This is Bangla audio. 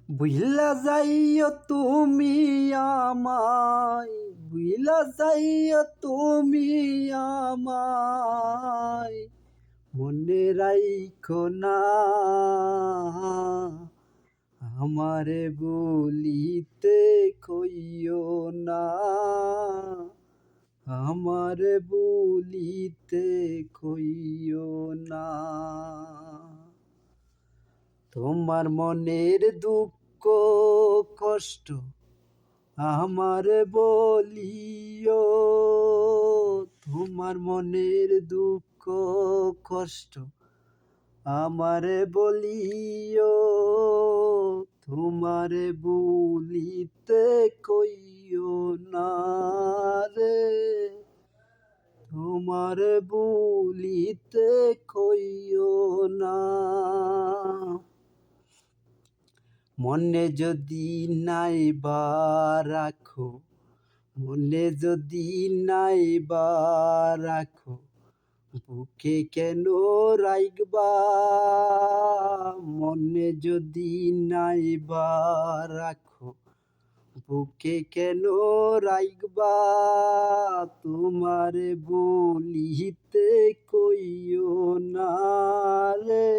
বুইলা যাইও তুমি আমায়, বুইলা যাইও তুমি আমায়, মনে রাইখো না আমারে বলিতে কইও না, আমারে বলিতে কইও না। তোমার মনের দুঃখ কষ্ট আমারে বলিও, তোমার মনের দুঃখ কষ্ট আমারে বলিও, তোমারে বলিতে কইও না রে, তোমারে বলিতে কইও না। মনে যদি নাইবা রাখো, মনে যদি নাইবা রাখো, বুকে কেন রাখবা, মনে যদি নাইবা রাখো, বুকে কেন রাখবা, তোমারে বলিতে কইও না রে,